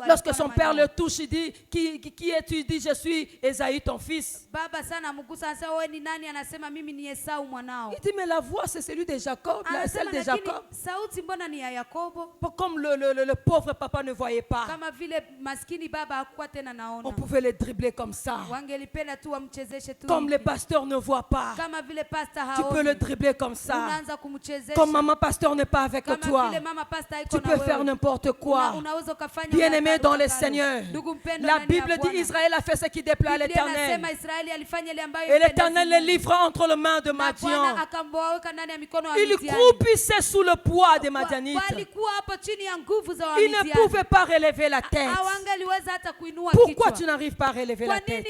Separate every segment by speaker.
Speaker 1: Lorsque son père le touche, il dit, qui es-tu? Il dit, je suis Ésaü, ton fils. Il dit, mais la voix, c'est celui de Jacob, celle de Jacob. Comme le pauvre papa ne voyait pas, on pouvait le dribbler comme ça. Comme les pasteurs ne voient pas, tu peux le dribbler comme ça. Comme maman pasteur n'est pas avec toi, tu peux faire n'importe quoi. Bien-aimé dans le Seigneur, la Bible dit Israël a fait ce qui déplaît à l'Éternel. Et l'Éternel les livra entre les mains de Madian. Il croupissait sous le poids des Madianites. Il ne pouvait pas relever la tête. Pourquoi tu n'arrives pas à relever la tête?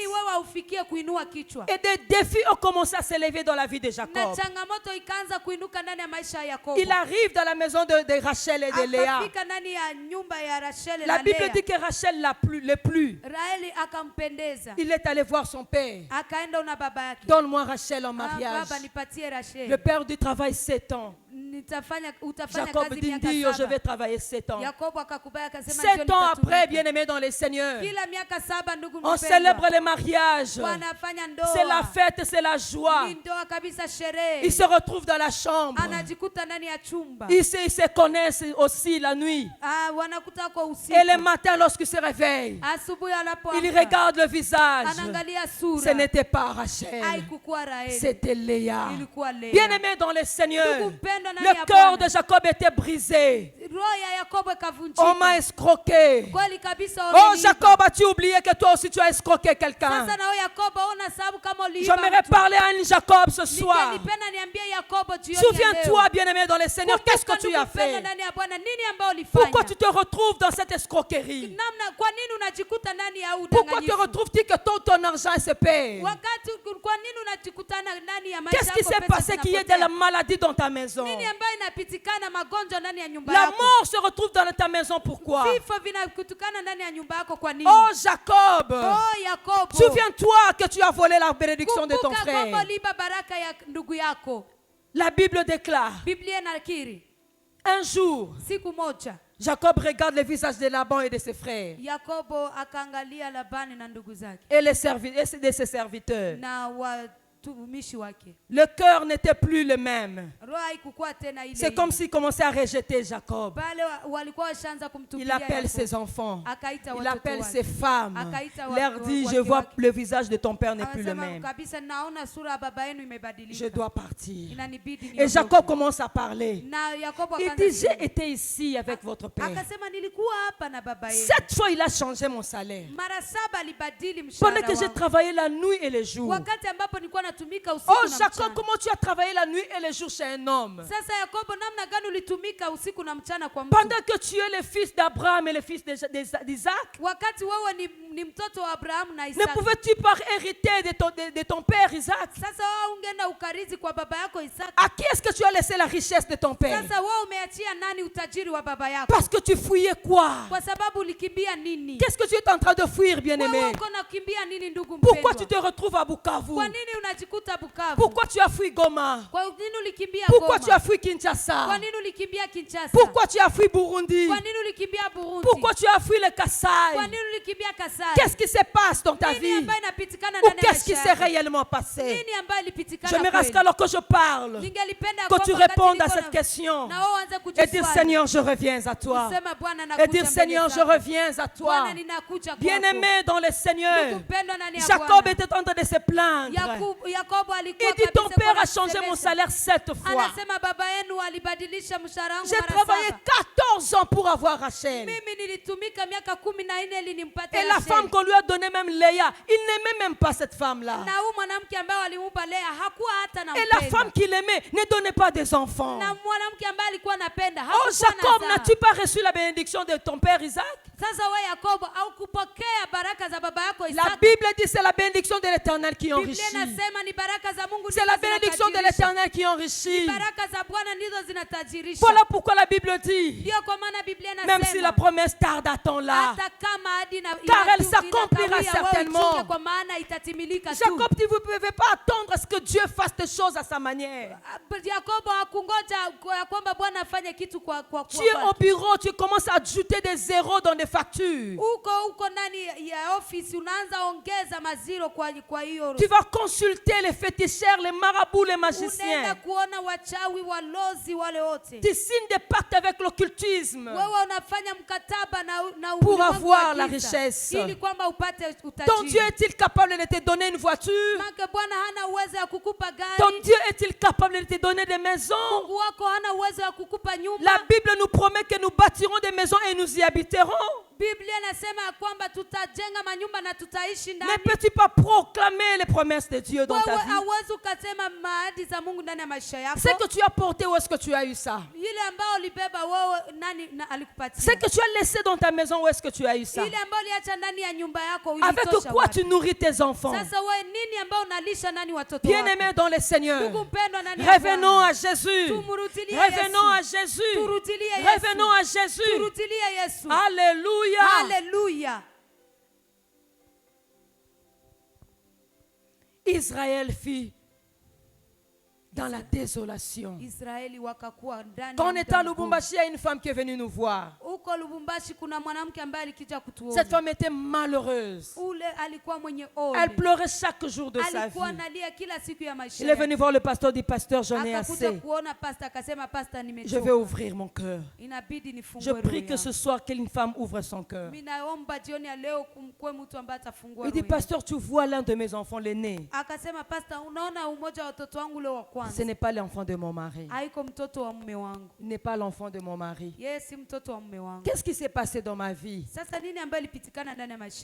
Speaker 1: Et des défis ont commencé à s'élever dans la vie de Jacob. Il arrive dans la maison de Rachel et de Léa. La Bible dit que Rachel le plut. Il est allé voir son père. Donne-moi Rachel en mariage. Le père du travail 7 ans. Jacob dit, je vais travailler 7 ans. 7 ans après, bien-aimé dans le Seigneur, on célèbre les mariages. C'est la fête, c'est la joie. Ils se retrouvent dans la chambre. Ils se connaissent aussi la nuit. Et le matin, lorsqu'ils se réveillent, ils regardent le visage. Ce n'était pas Rachel, c'était Léa. Bien-aimé dans le Seigneur, le cœur de Jacob était brisé. On m'a escroqué. Oh Jacob, as-tu oublié que toi aussi tu as escroqué quelqu'un? J'aimerais parler à un Jacob ce soir. Souviens-toi, bien-aimé dans le Seigneur, qu'est-ce que tu as fait? Pourquoi tu te retrouves dans cette escroquerie? Pourquoi te retrouves-tu que ton argent se perd? Qu'est-ce qui s'est passé qu'il y ait de la maladie dans ta maison? La mort se retrouve dans ta maison, pourquoi? Oh Jacob, souviens-toi que tu as volé la bénédiction de ton frère. La Bible déclare, un jour, Jacob regarde le visage de Laban et de ses frères et de ses serviteurs. Le cœur n'était plus le même. C'est comme s'il commençait à rejeter Jacob. Il appelle ses enfants, il appelle ses femmes, leur dit, je vois le visage de ton père n'est plus le même. Je dois partir. Et Jacob commence à parler. Il dit, j'ai été ici avec votre père. 7 fois il a changé mon salaire. Pendant que j'ai travaillé la nuit et le jour. Oh Jacob, comment tu as travaillé la nuit et le jour chez un homme? Pendant que tu es le fils d'Abraham et le fils d'Isaac, ne pouvais-tu pas hériter de ton père Isaac? À qui est-ce que tu as laissé la richesse de ton père? Parce que tu fouillais quoi? Qu'est-ce que tu es en train de fuir, bien-aimé? Pourquoi tu te retrouves à Bukavu? Pourquoi tu as fui Goma? Pourquoi tu as fui Kinshasa? Pourquoi tu as fui Burundi? Pourquoi tu as fui le Kassai? Qu'est-ce qui se passe dans ta vie? Ou qu'est-ce qui s'est réellement passé? J'aimerais alors que je parle, que tu répondes à cette question et dire Seigneur, je reviens à toi. Et dire Seigneur, je reviens à toi. Bien-aimé dans le Seigneur, Jacob était en train de se plaindre. Il dit, ton père a changé mon salaire 7 fois. J'ai travaillé 14 ans pour avoir Rachel. Et la femme qu'on lui a donnée, même Léa, il n'aimait même pas cette femme-là. Et la femme qu'il aimait ne donnait pas des enfants. Oh Jacob, n'as-tu pas reçu la bénédiction de ton père Isaac? La Bible dit c'est la bénédiction de l'Éternel qui enrichit. C'est la bénédiction de l'Éternel qui enrichit. Voilà pourquoi la Bible dit, même si la promesse tarde, attends-la, car elle s'accomplira certainement. Jacob dit, vous ne pouvez pas attendre à ce que Dieu fasse des choses à sa manière. Tu es au bureau, tu commences à ajouter des zéros dans des factures. Tu vas consulter les féticheurs, les marabouts, les magiciens. Tu signes des pactes avec l'occultisme pour avoir la richesse. Ton Dieu est-il capable de te donner une voiture? Ton Dieu est-il capable de te donner des maisons? La Bible nous promet que nous bâtirons des maisons et nous y habiterons. Ne peux-tu pas proclamer les promesses de Dieu dans ta vie? Ce que tu as porté, où est-ce que tu as eu ça? Ce que tu as laissé dans ta maison, où est-ce que tu as eu ça? Avec quoi tu nourris tes enfants? Bien-aimés dans le Seigneur, revenons à Jésus. Revenons à Jésus. Revenons à Jésus. Alléluia.
Speaker 2: Alléluia.
Speaker 1: Israël fut dans la désolation. Quand on était à Lubumbashi, il y a une femme qui est venue nous voir. Cette femme était malheureuse. Elle pleurait chaque jour de sa vie. Il est venu voir le pasteur, dit: pasteur, j'en ai assez. Je vais ouvrir mon cœur. Je prie que ce soir qu'une femme ouvre son cœur. Il dit: pasteur, tu vois l'un de mes enfants, l'aîné. Ce n'est pas l'enfant de mon mari. Il n'est pas l'enfant de mon mari. Qu'est-ce qui s'est passé dans ma vie?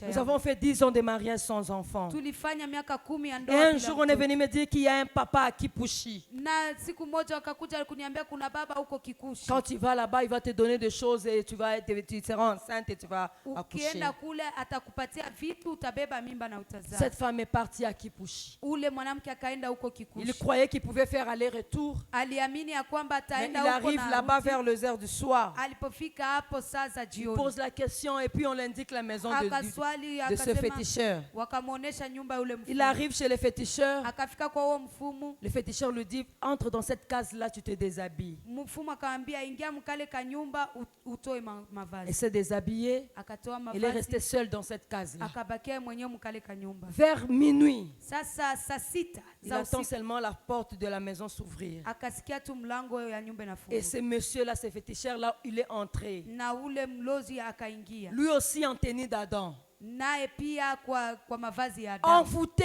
Speaker 1: Nous avons fait 10 ans de mariage sans enfant. Et un jour, on est venu me dire qu'il y a un papa à Kipushi. Quand tu vas là-bas, il va te donner des choses et tu seras enceinte et tu vas accoucher. Cette femme est partie à Kipushi. Il croyait qu'il pouvait faire aller-retour. Mais il arrive là-bas vers les heures du soir. Il pose la question et puis on l'indique la maison de ce féticheur. Il arrive chez le féticheur. Le féticheur lui dit: entre dans cette case-là, tu te déshabilles. Il s'est déshabillé. Il est resté seul dans cette case-là. Vers minuit, il attend seulement la porte de la maison s'ouvrir. Et ce monsieur-là, ce féticheur-là, il est entré. Lui aussi en tenue d'Adam. Envoûté.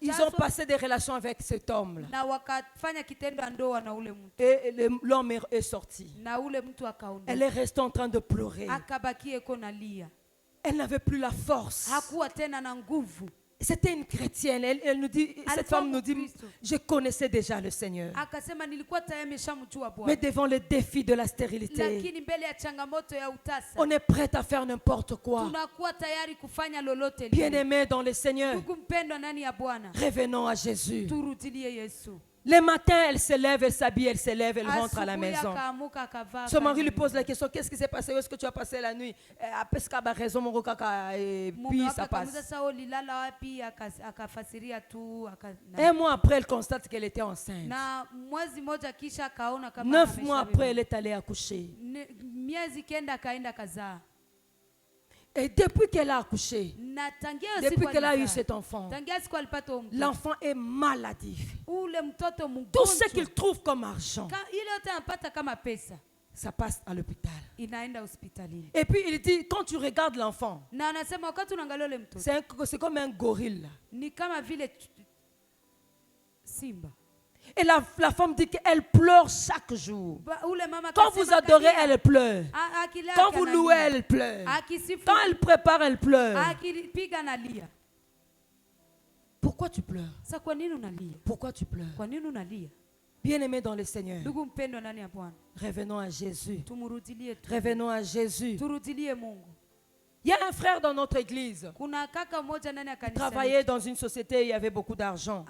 Speaker 1: Ils ont passé des relations avec cet homme-là. Et l'homme est sorti. Elle est restée en train de pleurer. Elle n'avait plus la force. C'était une chrétienne. Elle nous dit, cette femme nous dit: je connaissais déjà le Seigneur. Mais devant le défi de la stérilité, on est prêt à faire n'importe quoi. Bien-aimés dans le Seigneur, revenons à Jésus. Le matin, elle se lève, elle s'habille, elle se lève, elle rentre à la maison. Son mari lui pose la question: qu'est-ce qui s'est passé? Où est-ce que tu as passé la nuit? Et puis ça passe. Un mois après, elle constate qu'elle était enceinte. 9 mois après, elle est allée accoucher. Et depuis qu'elle a accouché, depuis qu'elle a eu cet enfant, l'enfant est maladif. Tout ce qu'il trouve comme argent, ça passe à l'hôpital. Et puis il dit: quand tu regardes l'enfant, c'est comme un gorille. Et la femme dit qu'elle pleure chaque jour. Quand vous adorez, elle pleure. Quand vous louez, elle pleure. Quand elle prépare, elle pleure. Pourquoi tu pleures? Pourquoi tu pleures? Bien-aimés dans le Seigneur, revenons à Jésus. Revenons à Jésus. Il y a un frère dans notre église. Il travaillait dans une société, il y avait beaucoup d'argent.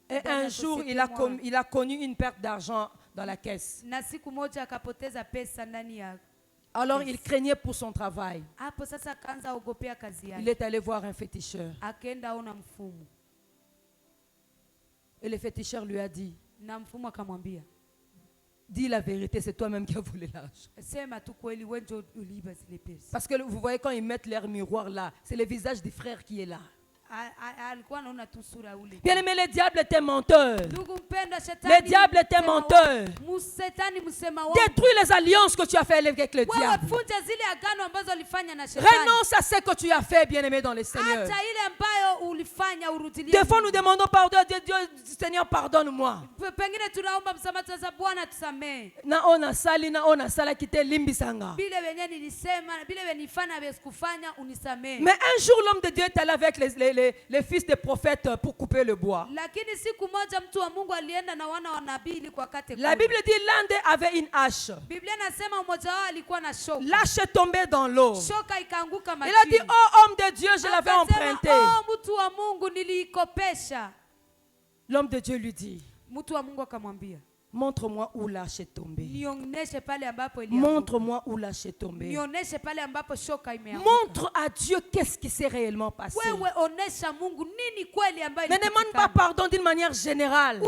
Speaker 1: Et un jour, il a connu une perte d'argent dans la caisse. Alors il craignait pour son travail. Il est allé voir un féticheur. Et le féticheur lui a dit: Dis la vérité, c'est toi-même qui as volé l'argent. Parce que vous voyez quand ils mettent leur miroir là, c'est le visage des frères qui est là. Bien aimé, le diable était menteur. Le diable était menteur. Détruis les alliances que tu as faites avec le diable. Renonce à ce que tu as fait, bien aimé dans le Seigneur. Des fois nous demandons pardon à Dieu, Seigneur pardonne-moi. Na ona sala kite limbisanga. Mais un jour l'homme de Dieu est allé avec les fils des prophètes pour couper le bois. La Bible dit l'un d'eux avait une hache. L'hache est tombée dans l'eau. Il a dit, oh homme de Dieu, je l'avais emprunté. L'homme de Dieu lui dit, montre-moi où l'hache est tombée. Montre-moi où l'hache est tombée. Montre à Dieu qu'est-ce qui s'est réellement passé. Ne demande pas pardon d'une manière générale.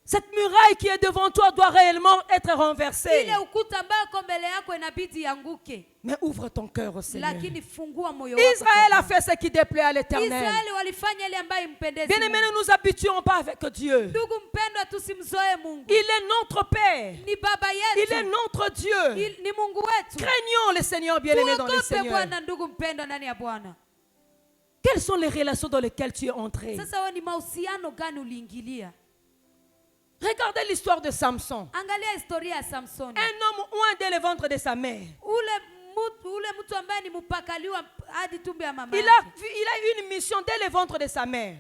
Speaker 1: Cette muraille qui est devant toi doit réellement être renversée. Mais ouvre ton cœur au Seigneur. Israël a fait ce qui déplaît à l'Éternel. Bien aimé, ne nous habituons pas avec Dieu. Il est notre Père. Il est notre Dieu. Craignons le Seigneur, bien aimé dans le Seigneur. Quelles sont les relations dans lesquelles tu es entré? Regardez l'histoire de Samson. Un homme oint dès le ventre de sa mère. Il a eu une mission dès le ventre de sa mère.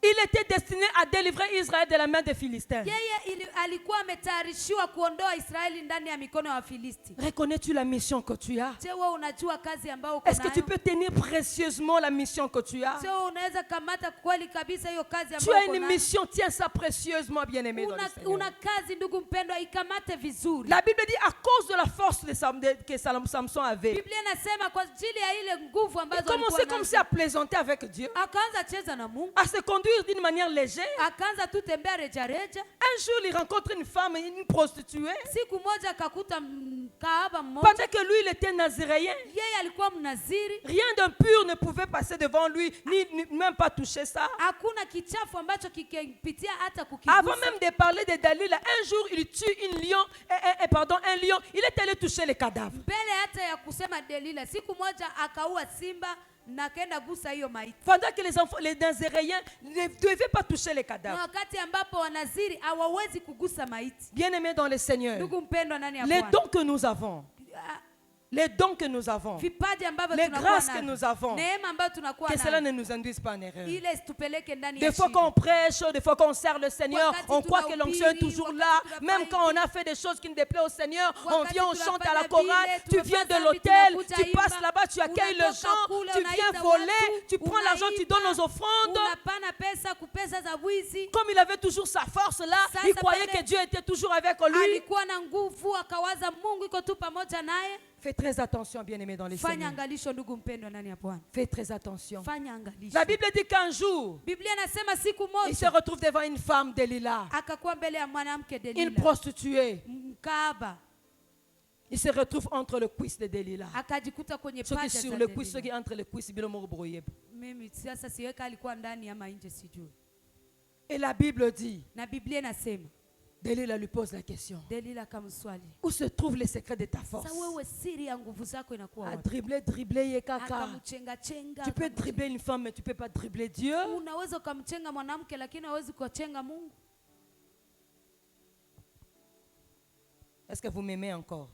Speaker 1: Il était destiné à délivrer Israël de la main des Philistins. Reconnais-tu la mission que tu as? Est-ce que tu peux tenir précieusement la mission que tu as? Tu as une mission, tiens ça précieusement, bien-aimé dans le Seigneur. La Bible dit à cause de la force que Samson avait, il commençait comme si à plaisanter avec Dieu, à se conduire d'une manière légère. Un jour, il rencontre une femme, une prostituée. Pendant que lui, il était naziréen, rien d'impur ne pouvait passer devant lui, ni même pas toucher ça. Avant même de parler de Dalila, un jour, il tue un lion. Il est allé toucher les cadavres. Pendant que les Nazaréens ne devaient pas toucher les cadavres. Bien aimés dans le Seigneur, les dons que nous avons, les dons que nous avons, les grâces que nous avons, que cela ne nous induise pas en erreur. Des fois qu'on prêche, des fois qu'on sert le Seigneur, on croit que l'onction est toujours là. Même quand on a fait des choses qui ne déplaisent au Seigneur, on vient, on chante à la chorale, tu viens de l'hôtel, tu passes là-bas, tu accueilles les gens, tu viens voler, tu prends l'argent, tu donnes aux offrandes. Comme il avait toujours sa force là, il croyait que Dieu était toujours avec lui. Fais très attention, bien-aimé dans les Seigneurs. Fais très attention. La Bible dit qu'un jour, il se retrouve devant une femme Delilah, une prostituée. Il se retrouve entre le cuisse de Delilah. Ce qui est sur le cuisse, ce qui est entre le cuisse, et la Bible dit, Delilah lui pose la question. Où se trouvent les secrets de ta force? À dribbler, yekaka. Tu peux dribbler une femme, mais tu ne peux pas dribbler Dieu. Est-ce que vous m'aimez encore?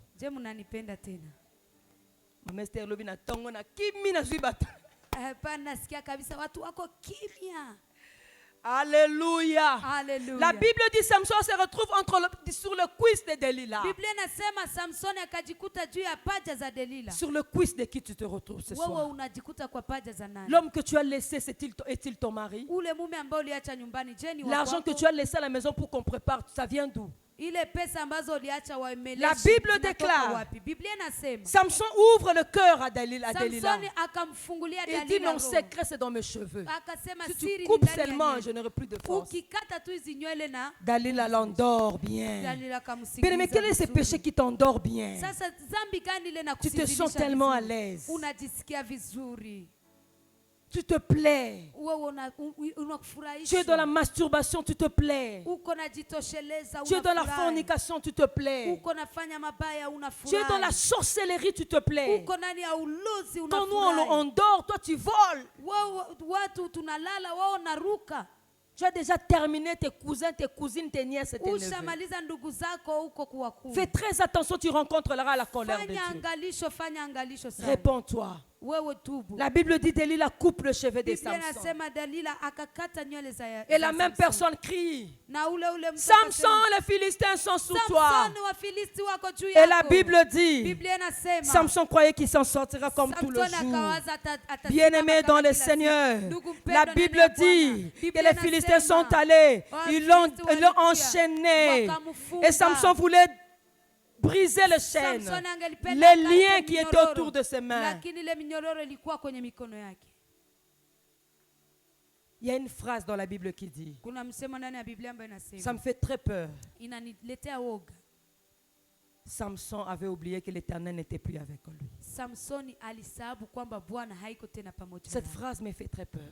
Speaker 1: Alléluia. La Bible dit Samson se retrouve sur le cuisse de Delilah. Sur le cuisse de qui tu te retrouves ce soir? L'homme que tu as laissé, est-il ton mari? L'argent que tu as laissé à la maison pour qu'on prépare, ça vient d'où? La Bible déclare, Samson ouvre le cœur à Dalila. Il dit, mon secret c'est dans mes cheveux. Si tu coupes seulement, je n'aurai plus de force. Dalila l'endort bien. Mais quel est ce péché qui t'endort bien? Tu te sens tellement à l'aise. Tu te plais. Tu es dans la masturbation, tu te plais. Tu es dans la fornication, tu te plais. Tu es dans la sorcellerie, tu te plais. Quand nous on dort, toi tu voles. Tu as déjà terminé tes cousins, tes cousines, tes nièces et tes neveux. Fais très attention, tu rencontreras la colère de Dieu. Réponds-toi. La Bible dit Dalila coupe le cheveu de Samson. Et la même personne crie, Samson, les Philistins sont sous toi. Et la Bible dit, Samson croyait qu'il s'en sortira comme tout le jour. Bien-aimé dans le Seigneur, la Bible dit que les Philistins sont allés, ils l'ont enchaîné. Et Samson voulait briser les chaînes, les liens qui étaient autour de ses mains. Il y a une phrase dans la Bible qui dit, ça me fait très peur. Samson avait oublié que l'Éternel n'était plus avec lui. Cette phrase me fait très peur.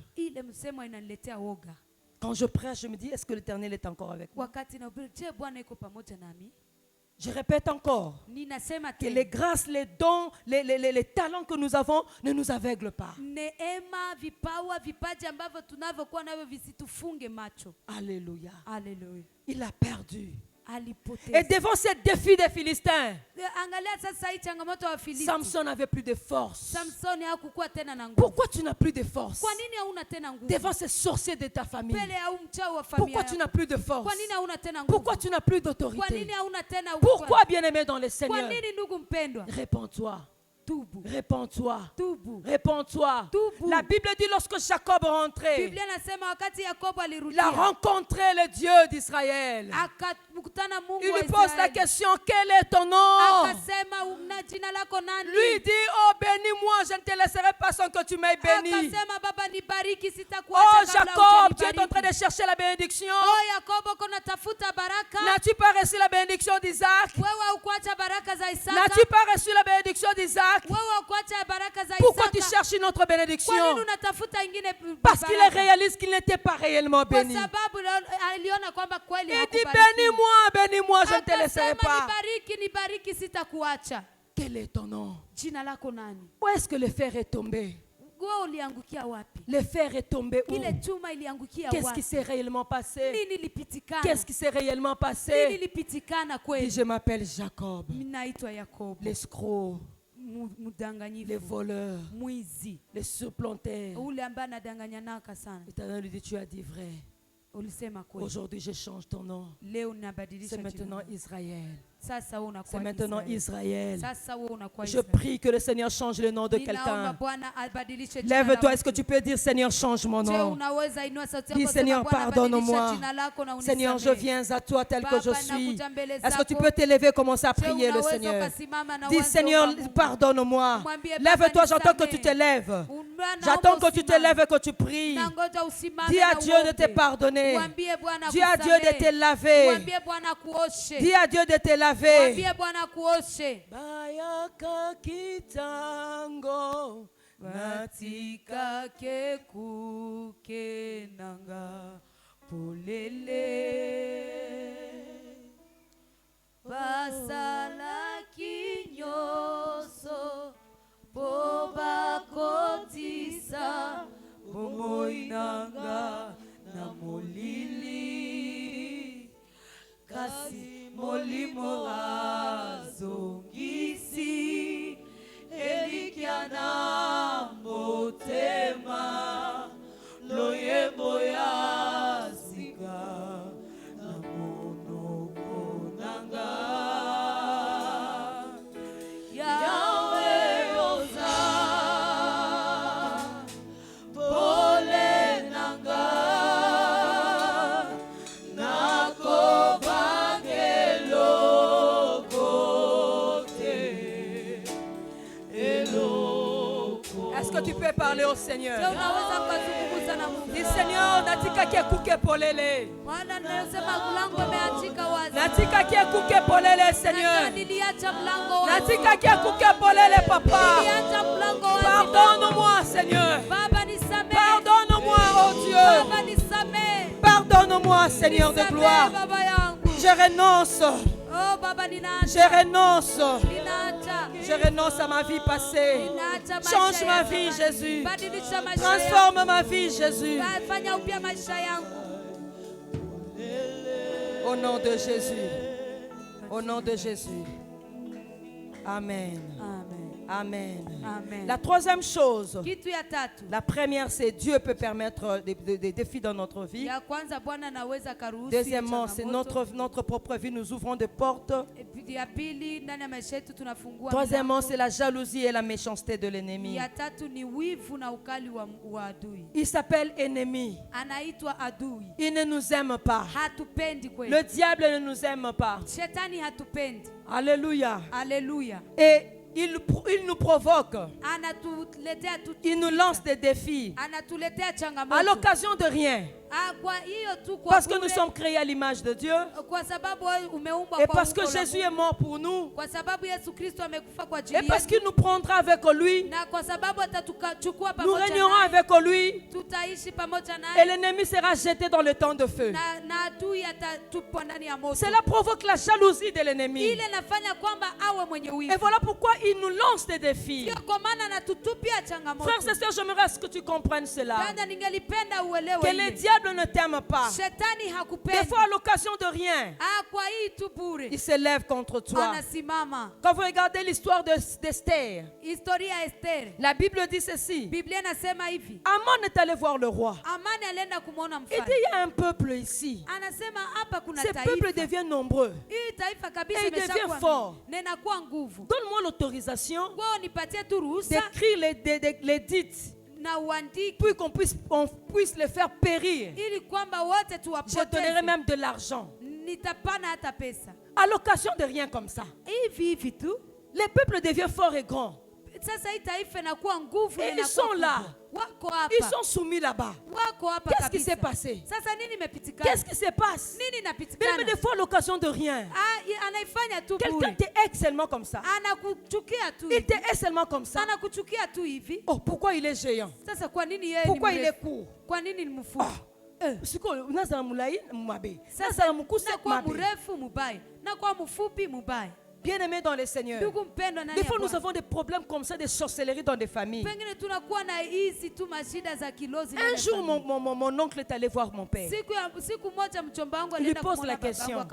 Speaker 1: Quand je prêche, je me dis, est-ce que l'Éternel est encore avec moi? Je répète encore que les grâces, les dons, les talents que nous avons ne nous aveuglent pas. Alléluia. Il a perdu. Et devant ces défis des Philistins, Samson n'avait plus de force. Pourquoi tu n'as plus de force? Devant ces sorciers de ta famille, pourquoi tu n'as plus de force? Pourquoi tu n'as plus d'autorité? Pourquoi, bien-aimé dans le Seigneur? Réponds-toi. Réponds-toi. Réponds-toi. La Bible dit lorsque Jacob rentrait, il a rencontré le Dieu d'Israël. Il lui pose la question, quel est ton nom? Lui dit, oh bénis-moi, je ne te laisserai pas sans que tu m'aies béni. Oh Jacob, tu es en train de chercher la bénédiction. N'as-tu pas reçu la bénédiction d'Isaac? N'as-tu pas reçu la bénédiction d'Isaac? Pourquoi tu cherches une autre bénédiction? Parce qu'il réalise qu'il n'était pas réellement béni. Il dit bénis-moi, bénis-moi, je ne te laisserai pas. Quel est ton nom? Où est-ce que le fer est tombé? Le fer est tombé où? Qu'est-ce qui s'est réellement passé? Qu'est-ce qui s'est réellement passé? Et je m'appelle Jacob, l'escroc, les voleurs, les supplantaires. L'Éternel lui dit, tu as dit vrai. Aujourd'hui je change ton nom. C'est maintenant Israël. C'est maintenant Israël. Je prie que le Seigneur change le nom de quelqu'un. Lève-toi, est-ce que tu peux dire Seigneur change mon nom? Dis Seigneur pardonne-moi. Seigneur je viens à toi tel que je suis. Est-ce que tu peux t'élever, commencer à prier le Seigneur? Dis Seigneur pardonne-moi. Lève-toi, j'entends que tu te lèves. J'attends que tu te lèves et que tu pries. Dis à Dieu de te pardonner. Dis à Dieu de te laver. Dis à Dieu de te laver. Bayaka kitango natika kekuke nanga polele basala kinyoso boba kotisa bomoinanga na molili kasi molimo azongisi elikiana motema loyebo ya sika na monoko nanga Yahweh oza pole nanga nakobange que tu peux parler au Seigneur? Dis Seigneur, natika kia kuke polele. Natika kia kuke polele, Seigneur. Natika kia kuke polele, Papa. Pardonne-moi, Seigneur. Pardonne-moi, oh Dieu. Pardonne-moi, Seigneur de gloire. Je renonce. Je renonce. Je renonce à ma vie passée. Change ma vie, Jésus. Transforme ma vie, Jésus. Au nom de Jésus. Au nom de Jésus. Amen. Amen. Amen. La troisième chose, la première, c'est Dieu peut permettre des défis dans notre vie. Deuxièmement, c'est notre propre vie, nous ouvrons des portes. Troisièmement, c'est la jalousie et la méchanceté de l'ennemi. Il s'appelle ennemi. Il ne nous aime pas. Le diable ne nous aime pas. Alléluia.
Speaker 2: Alléluia.
Speaker 1: Et il nous provoque. Il nous lance des défis. À l'occasion de rien. Parce que nous sommes créés à l'image de Dieu. Et parce que Jésus est mort pour nous. Et parce qu'il nous prendra avec lui. Nous régnerons avec lui. Et l'ennemi sera jeté dans le temps de feu. Cela provoque la jalousie de l'ennemi. Et voilà pourquoi il nous lance des défis. Frères et sœurs, j'aimerais à ce que tu comprennes cela. Que les diables ne t'aime pas. Des fois, à l'occasion de rien, il se lève contre toi. Quand vous regardez l'histoire d'Esther, la Bible dit ceci. Aman est allé voir le roi. Il dit, il y a un peuple ici. Ce peuple devient nombreux. Et il devient fort. Donne-moi l'autorisation d'écrire les dites, puis qu'on puisse les faire périr. Je donnerai même de l'argent. À l'occasion de rien comme ça, les peuples deviennent forts et grands. Et ils sont là. Ils sont soumis là-bas. Qu'est-ce qui s'est passé? Qu'est-ce qui se passe? Même des fois, à l'occasion de rien, quelqu'un t'est seulement comme ça. Il t'est seulement comme ça. Oh, pourquoi il est géant? Pourquoi il est court? Bien-aimés dans le Seigneur, des fois nous avons des problèmes comme ça, des sorcelleries dans des familles. Un jour, mon oncle est allé voir mon père. Il lui pose la question: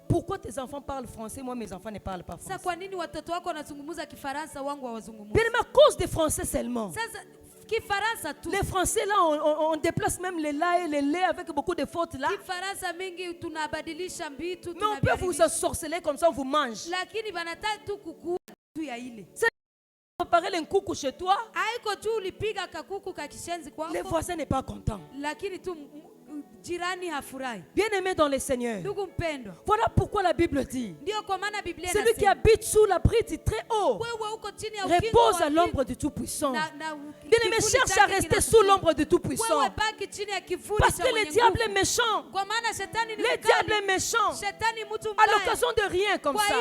Speaker 1: pourquoi tes enfants parlent français, moi mes enfants ne parlent pas français? Bien-aimés, à cause des Français seulement. Les Français là, on déplace même les la et les lait avec beaucoup de fautes là. Mais on peut vous sorceler comme ça, on vous mange. C'est préparer un coucou chez toi. Les voisins n'est pas content. Bien-aimé dans le Seigneur, voilà pourquoi la Bible dit: celui qui habite sous l'abri du très haut repose à l'ombre du Tout-Puissant. Bien-aimé, cherche à rester sous l'ombre du Tout-Puissant. Parce que le diable est méchant. Le diable est méchant. À l'occasion de rien comme ça,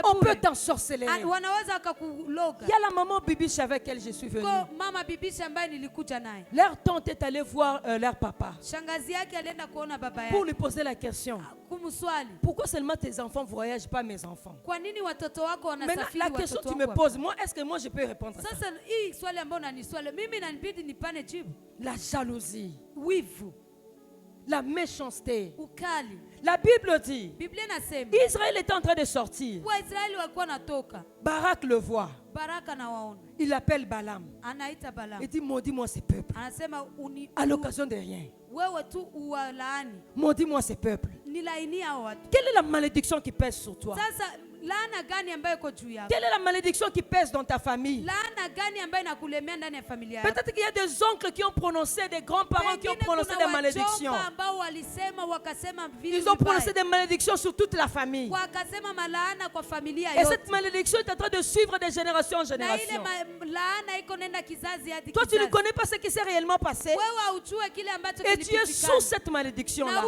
Speaker 1: on peut t'ensorceler. Il y a la maman Bibiche avec elle je suis venue. Leur tante est allée voir leur papa pour lui poser la question: pourquoi seulement tes enfants ne voyagent pas, mes enfants? Maintenant, la question que tu me poses, moi, est-ce que moi je peux répondre à ça? La jalousie, la méchanceté. La Bible dit, Israël est en train de sortir. Barak le voit. Il appelle Balaam. Il dit: maudis-moi ces peuples. À l'occasion de rien. Maudis-moi ces peuples. Quelle est la malédiction qui pèse sur toi? Quelle est la malédiction qui pèse dans ta famille? Peut-être qu'il y a des oncles qui ont prononcé, des grands-parents qui ont prononcé des malédictions. Ils ont prononcé des malédictions sur toute la famille. Et cette malédiction est en train de suivre de génération en génération. Toi, tu ne connais pas ce qui s'est réellement passé. Et tu es sous cette malédiction-là.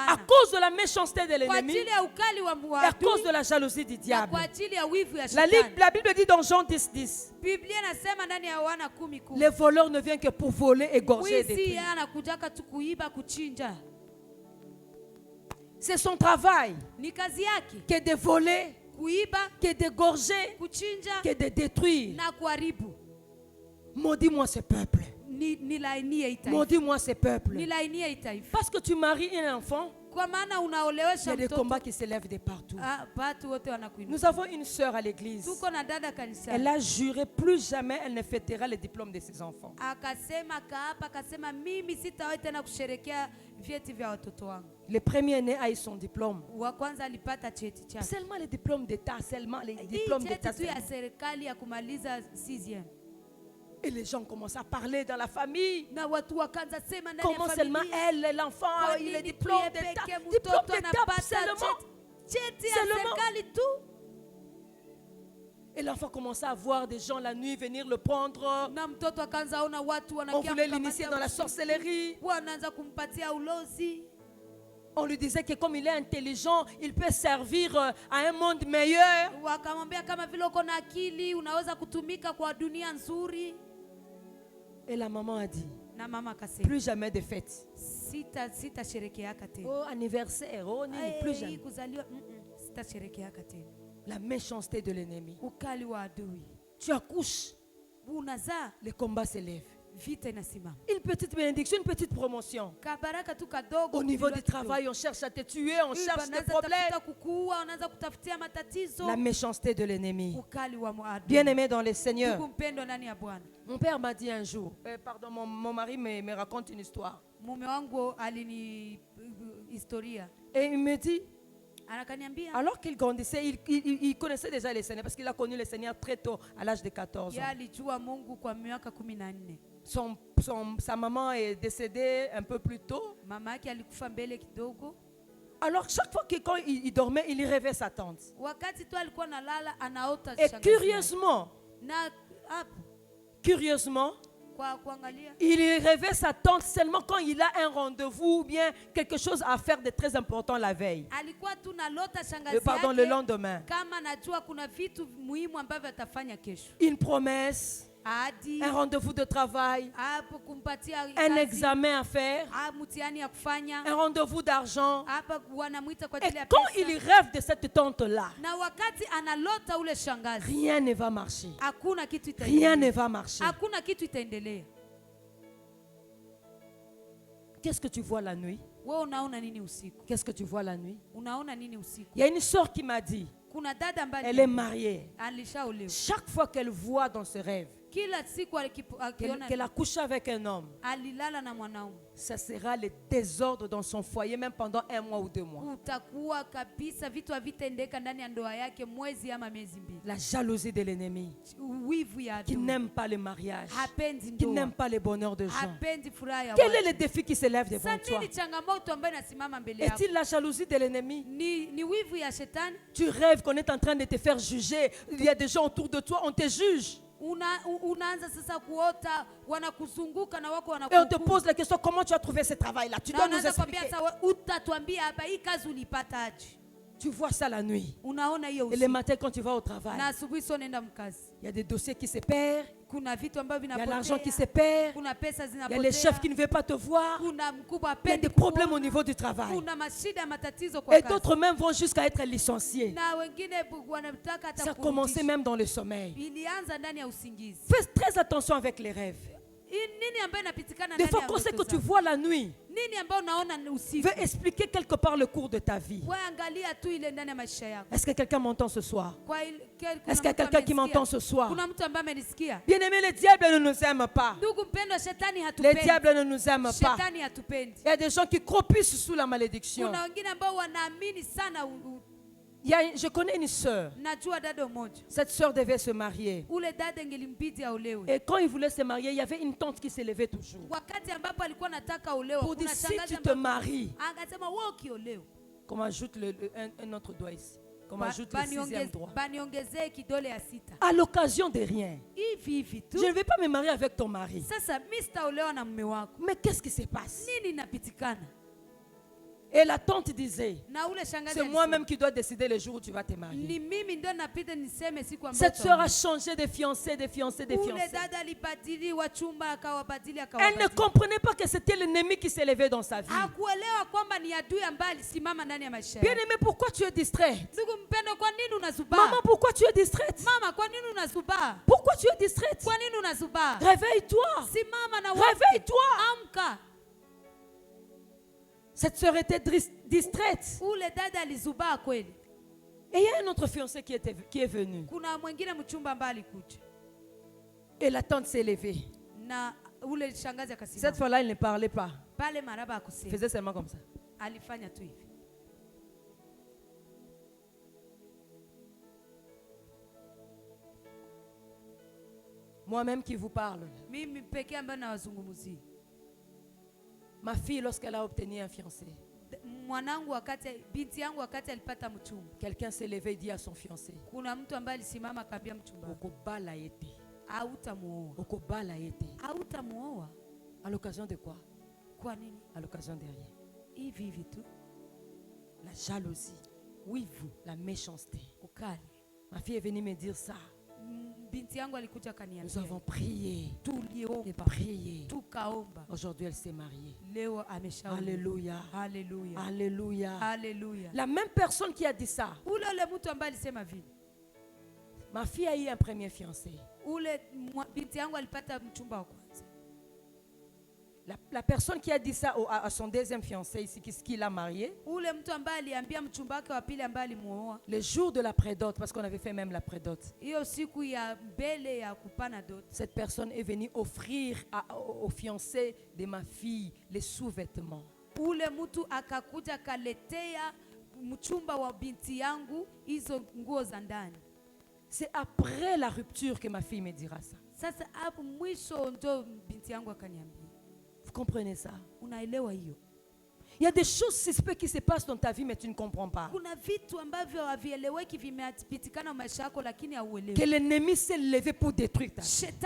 Speaker 1: À cause de la méchanceté de l'ennemi. Et à cause de la jalousie du diable. La Bible dit dans Jean 10:10. Les voleurs ne viennent que pour voler, égorger et détruire. C'est son travail que de voler, que d'égorger, que de détruire. Maudis-moi ce peuple. Maudis-moi ce peuple. Parce que tu maries un enfant, il y a des combats qui s'élèvent de partout. Nous avons une sœur à l'église. Elle a juré plus jamais elle ne fêtera les diplômes de ses enfants. Le premier-né a eu son diplôme. Seulement les diplômes d'État, seulement les diplômes d'État. Et les gens commencent à parler dans la famille. Comment seulement elle, l'enfant, il est diplôme d'État. Diplôme d'État seulement. Et l'enfant commençait à voir des gens la nuit venir le prendre. On voulait l'initier dans la sorcellerie. On lui disait que comme il est intelligent, il peut servir à un monde meilleur. Et la maman a dit, plus jamais de fête. Oh, anniversaire, oh, plus jamais. La méchanceté de l'ennemi. Tu accouches, le combat s'élève. Une petite bénédiction, une petite promotion. Au niveau du travail, on cherche à te tuer, on cherche des problèmes. La méchanceté de l'ennemi. Bien-aimé dans le Seigneur. Mon père m'a dit un jour, pardon, mon mari me raconte une histoire. Et il me dit, alors qu'il grandissait, il connaissait déjà le Seigneur parce qu'il a connu le Seigneur très tôt, à l'âge de 14 ans. Sa maman est décédée un peu plus tôt. Alors chaque fois que quand il dormait, il rêvait sa tante. Et curieusement, il rêvait sa tante seulement quand il a un rendez-vous ou bien quelque chose à faire de très important la veille. Pardon, le lendemain. Une promesse. Un rendez-vous de travail, un examen à faire, un rendez-vous d'argent. Et quand il rêve de cette tante-là, rien ne va marcher. Rien ne va marcher. Qu'est-ce que tu vois la nuit? Qu'est-ce que tu vois la nuit? Il y a une soeur qui m'a dit, elle est mariée. Chaque fois qu'elle voit dans ce rêve qu'elle a couché avec un homme, ça sera le désordre dans son foyer même pendant 1 mois ou 2 mois. La jalousie de l'ennemi qui n'aime pas le mariage, qui n'aime pas le bonheur de gens. Quel est le défi qui s'élève devant toi? Est-il la jalousie de l'ennemi? Tu rêves qu'on est en train de te faire juger. Il y a des gens autour de toi, on te juge. Et on te pose la question, comment tu as trouvé ce travail-là? Tu dois nous expliquer. Tu vois ça la nuit. Et le matin quand tu vas au travail, il y a des dossiers qui se perdent. Il y a l'argent qui se perd. Il y a les chefs qui ne veulent pas te voir. Il y a des problèmes au niveau du travail. Et d'autres même vont jusqu'à être licenciés. Ça a commencé même dans le sommeil. Fais très attention avec les rêves. Des fois, quand c'est que tu vois la nuit, veux expliquer quelque part le cours de ta vie. Est-ce que quelqu'un m'entend ce soir? Est-ce qu'il y a quelqu'un qui m'entend ce soir? Bien-aimé, le diable ne nous aime pas. Le diable ne nous aime pas. Il y a des gens qui cropissent sous la malédiction. Je connais une sœur. Cette sœur devait se marier. Et quand il voulait se marier, il y avait une tante qui s'élevait toujours. Pour dire, si tu te maries, qu'on ajoute un autre doigt ici. Qu'on ajoute le 6e droit. À l'occasion de rien. Je ne vais pas me marier avec ton mari. Mais qu'est-ce qui se passe? Et la tante disait, c'est moi-même qui dois décider le jour où tu vas te marier. Cette sœur a changé de fiancé, de fiancé, de fiancé. Elle ne comprenait pas que c'était l'ennemi qui s'est levé dans sa vie. Bien-aimé, pourquoi tu es distraite? Maman, pourquoi tu es distraite? Pourquoi tu es distraite? Réveille-toi. Réveille-toi. Cette sœur était distraite. Et il y a un autre fiancé qui est venu. Et la tante s'est levée. Cette fois-là, il ne parlait pas. Il faisait seulement comme ça. Moi-même qui vous parle. Ma fille, lorsqu'elle a obtenu un fiancé, quelqu'un s'est levé et dit à son fiancé, à l'occasion de quoi? À l'occasion de rien. La jalousie, la méchanceté. Ma fille est venue me dire ça. Nous avons prié. Aujourd'hui, elle s'est mariée. Alléluia. Alléluia. Alléluia. La même personne qui a dit ça. Ma fille a eu un premier fiancé. La personne qui a dit ça à son deuxième fiancé ici, qui l'a marié, le jour de la prédote, parce qu'on avait fait même la prédote, cette personne est venue offrir au fiancé de ma fille les sous-vêtements. C'est après la rupture que ma fille me dira ça. Vous comprenez ça? Il y a des choses suspectes qui se passent dans ta vie, mais tu ne comprends pas. Que l'ennemi s'est levé pour détruire ta vie.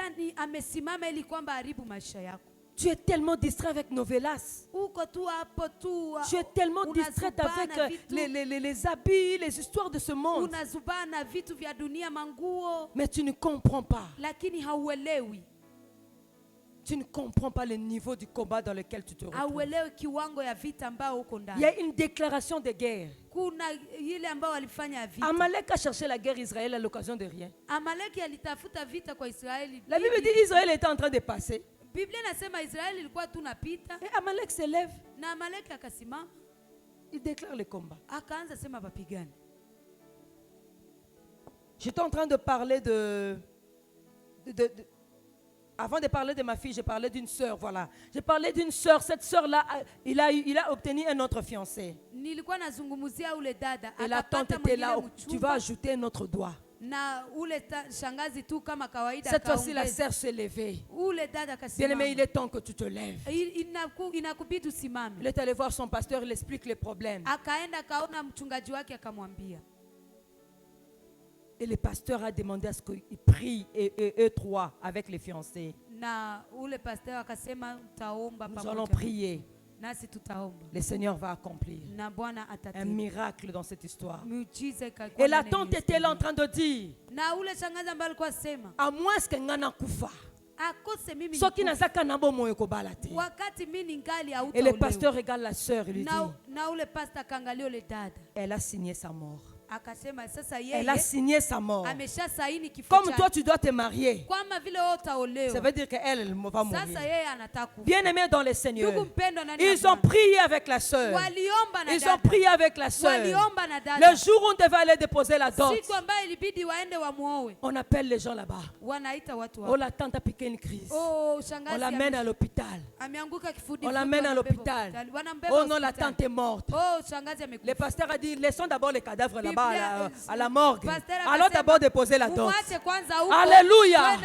Speaker 1: Tu es tellement distrait avec novelas. Tu es tellement distraite avec les habits, les histoires de ce monde. Mais tu ne comprends pas. Tu ne comprends pas le niveau du combat dans lequel tu te retrouves. Il y a une déclaration de guerre. Amalek a cherché la guerre Israël à l'occasion de rien. La Bible dit qu'Israël était en train de passer. Et Amalek se lève. Il déclare le combat. J'étais en train de parler avant de parler de ma fille, j'ai parlé d'une sœur, voilà. J'ai parlé d'une sœur. Cette sœur-là, il a obtenu un autre fiancé. Et la tante était là. Tu vas ajouter un autre doigt. Cette fois-ci, la sœur s'est levée. Bien-aimé, il est temps que tu te lèves. Il est allé voir son pasteur, il explique les problèmes. Et le pasteur a demandé à ce qu'il prie eux trois avec les fiancés. Nous allons prier. Le Seigneur va accomplir un miracle dans cette histoire. Et la tante était là en train de dire, à moins que ngana kufa. Et le pasteur regarde la sœur et lui dit, elle a signé sa mort. Elle a signé sa mort. Comme toi tu dois te marier, ça veut dire qu'elle va mourir. Bien-aimé dans le Seigneur, ils ont prié avec la sœur. Ils ont prié avec la sœur. Le jour où on devait aller déposer la dot, on appelle les gens là-bas. Oh, la tante a piqué une crise. On l'amène à l'hôpital. On l'amène à l'hôpital. Oh non, la tante est morte. Le pasteur a dit, laissons d'abord les cadavres là-bas. là-bas à la morgue. Allons d'abord déposer la dot. Alléluia.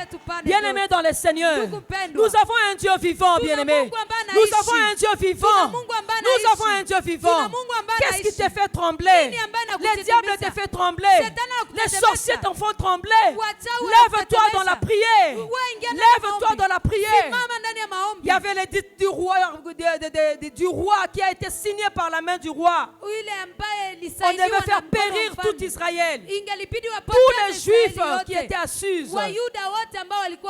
Speaker 1: Bien-aimés dans le Seigneur, nous avons un Dieu vivant, bien-aimé. Nous avons un Dieu vivant. Nous avons un Dieu vivant. Qu'est-ce qui te fait trembler? Les diables te fait trembler. Les sorciers t'en font trembler. Lève-toi dans la prière. Lève-toi dans la prière. Il y avait l'édit du roi qui a été signé par la main du roi. On devait faire périr tout Israël. Tous les Juifs qui étaient à Suse.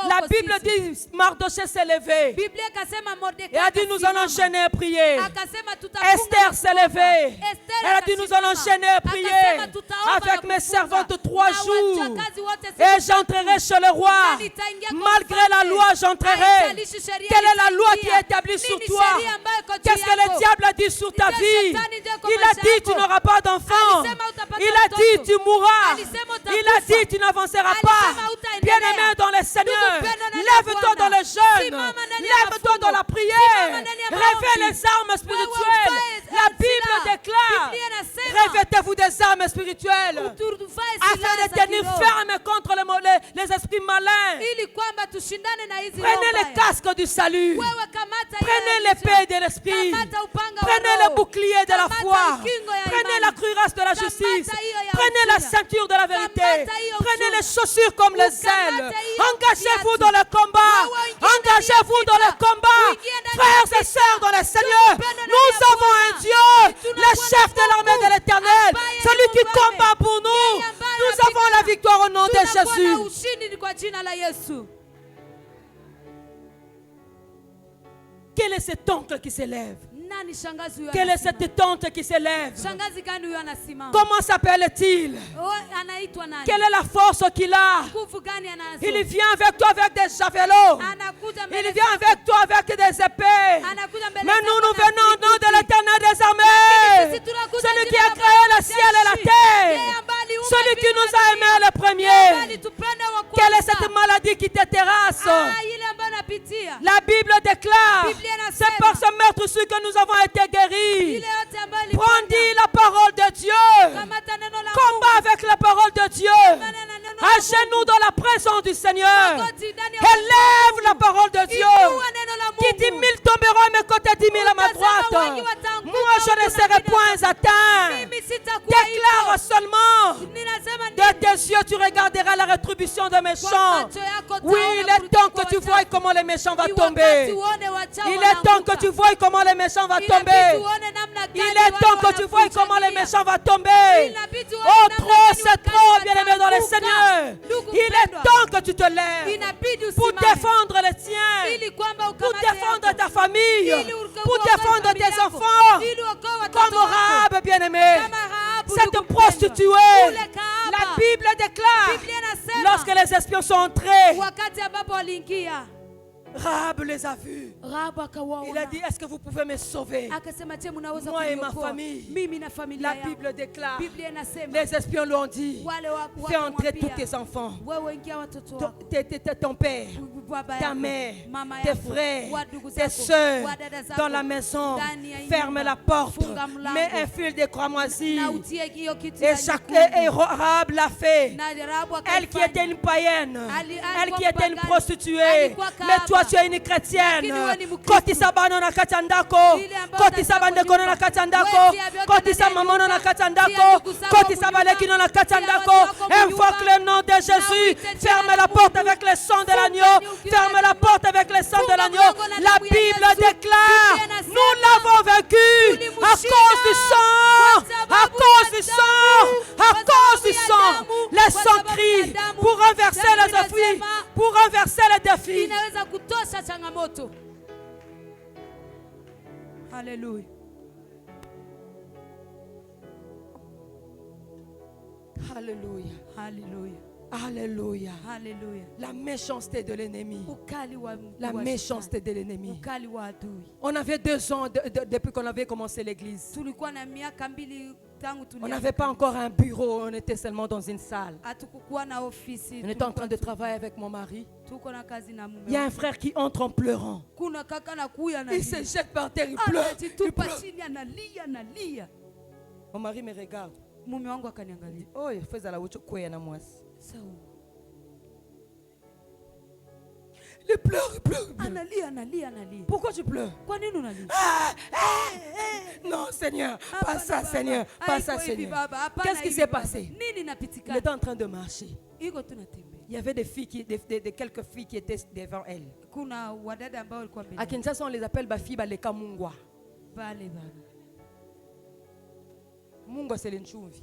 Speaker 1: La Bible dit Mardochée s'est levé. Et a dit nous allons enchaîner et prier. Esther s'est levée. Elle a dit nous allons enchaîner et prier. Avec mes servantes 3 jours. Et j'entrerai chez le roi. Malgré la loi, j'entrerai. Quelle est la loi qui est établie sur toi? Qu'est-ce que le diable a dit sur ta vie? Il a dit tu n'auras pas d'enfant. Il a dit tu mourras. Il a dit tu n'avanceras pas. Bien-aimé dans le Seigneur, lève-toi dans le jeûne. Lève-toi dans la prière. Réveille les armes spirituelles. La Bible déclare, revêtez-vous des armes spirituelles afin de tenir ferme contre les esprits malins. Prenez le casque du salut. Prenez l'épée de l'esprit. Prenez le bouclier de la foi. Prenez la cuirasse de la justice. Prenez la ceinture de la vérité. Prenez les chaussures comme les ailes. Engagez-vous dans le combat. Engagez-vous dans le combat. Frères et sœurs dans le Seigneur, nous avons un Dieu, le chef de l'armée de l'Éternel, celui qui combat pour nous. Nous avons la victoire au nom de Jésus. Quel est cet oncle qui s'élève? Quelle est cette tante qui s'élève? Comment s'appelle-t-il? Quelle est la force qu'il a? Il vient avec toi avec des javelots. Il vient avec toi avec des épées. Mais nous venons au nom de l'Éternel des armées. Celui qui a créé le ciel et la terre. Celui qui nous a aimés le premier. Quelle est cette maladie qui te terrasse? La Bible déclare, c'est par ce meurtre que nous avons été guéris. Brandis la parole de Dieu. Combat avec la parole de Dieu. À genoux dans la présence du Seigneur. Élève la parole de Dieu. Qui dit 1000 tomberont à mes côtés, 10 000 à ma droite. Moi je ne serai point atteint. Déclare seulement. De tes yeux tu regarderas la rétribution des méchants. Oui, il est temps que tu vois comment les méchants vont tomber. Il est temps que tu vois comment les méchants vont tomber. Il est temps que tu vois comment les méchants vont tomber. Oh, trop, c'est trop, bien-aimé dans le Seigneur. Il est temps que tu te lèves pour défendre les tiens, pour défendre ta famille, pour défendre tes enfants. Comme Rahab, bien-aimé, cette prostituée, la Bible déclare, lorsque les espions sont entrés, Rahab les a vus. Il a dit, est-ce que vous pouvez me sauver? Moi et ma famille. La Bible déclare, les espions l'ont dit, fais entrer tous tes enfants, ton père, ta mère, tes frères, tes soeurs dans la maison. Ferme la porte, mets un fil de cramoisi. Et Rahab l'a fait. Elle qui était une païenne, elle qui était une prostituée, mais toi tu es une chrétienne. Koti sabano na katandako, koti sabande kono na katandako, koti samamono na katandako, koti sabaleki na katandako. Invoque le nom de Jésus. Ferme la porte avec le sang de l'agneau. Ferme la porte avec le sang de l'agneau. La Bible déclare, nous l'avons vaincu à cause du sang, à cause du sang, à cause du sang. Le sang crie pour renverser les défis, pour renverser les défis. Alléluia. Alléluia. Alléluia. Alléluia. Alléluia. La méchanceté de l'ennemi. La méchanceté de l'ennemi. On avait 2 ans depuis qu'on avait commencé l'église. On n'avait pas encore un bureau, on était seulement dans une salle. On était en train de travailler avec mon mari. Il y a un frère qui entre en pleurant. Il se jette par terre, il pleure. Mon mari me regarde. mume wangu akaniangalia.
Speaker 2: Oh, fais la wucho kwea na mwasi.
Speaker 1: Sawa.
Speaker 2: Il pleure, il pleure.
Speaker 1: Analia.
Speaker 2: Pourquoi tu pleures?
Speaker 1: Kwa nini unalia?
Speaker 2: Non, Seigneur, pas ça, Seigneur, pas ça, Seigneur. Qu'est-ce qui s'est passé? Il était en train de marcher. Il y avait des filles quelques filles qui étaient devant elle. À Kinshasa, on les appelle Bafi Baleka Mungwa. Mungwa, c'est l'enchouvi.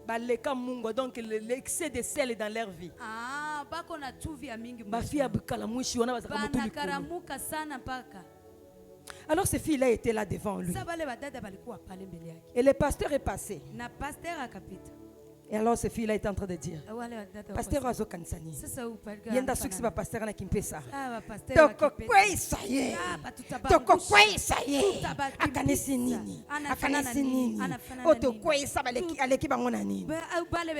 Speaker 2: Baleka Mungwa, donc l'excès de sel est dans leur vie. Bafi Abukala Mwishi, on a alors ces filles-là étaient là devant lui. Et le pasteur est passé. Et alors ces filles-là étaient en train de dire, pasteur Azo Kansani, yenda suksi ba pasteur na kimpesa. Toko kwei saye. Toko kwei saye. Akanesi nini? Akanesi nini? Oto kwei sabaleki aleki bango na nini?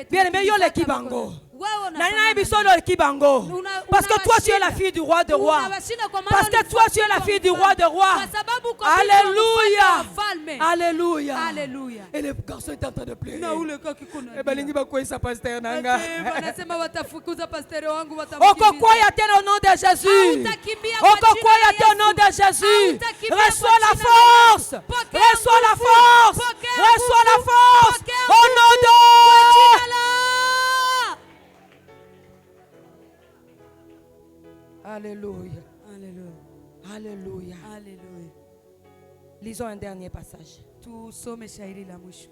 Speaker 2: Bien mais yo leki bango. Nana biso lo leki bango. Parce que toi tu es la fille du roi de rois. Parce que toi tu es la fille du roi de rois. Alléluia. Alléluia.
Speaker 1: Alléluia.
Speaker 2: Et le garçon est en train de pleurer.
Speaker 1: Au
Speaker 2: nom de Jésus. Au nom de Jésus. Reçois la force. Reçois la force. Reçois la force. Au nom de Alléluia.
Speaker 1: Alléluia.
Speaker 2: Alléluia.
Speaker 1: Alléluia.
Speaker 2: Lisons un dernier passage.
Speaker 1: Tusome shairi la mwisho.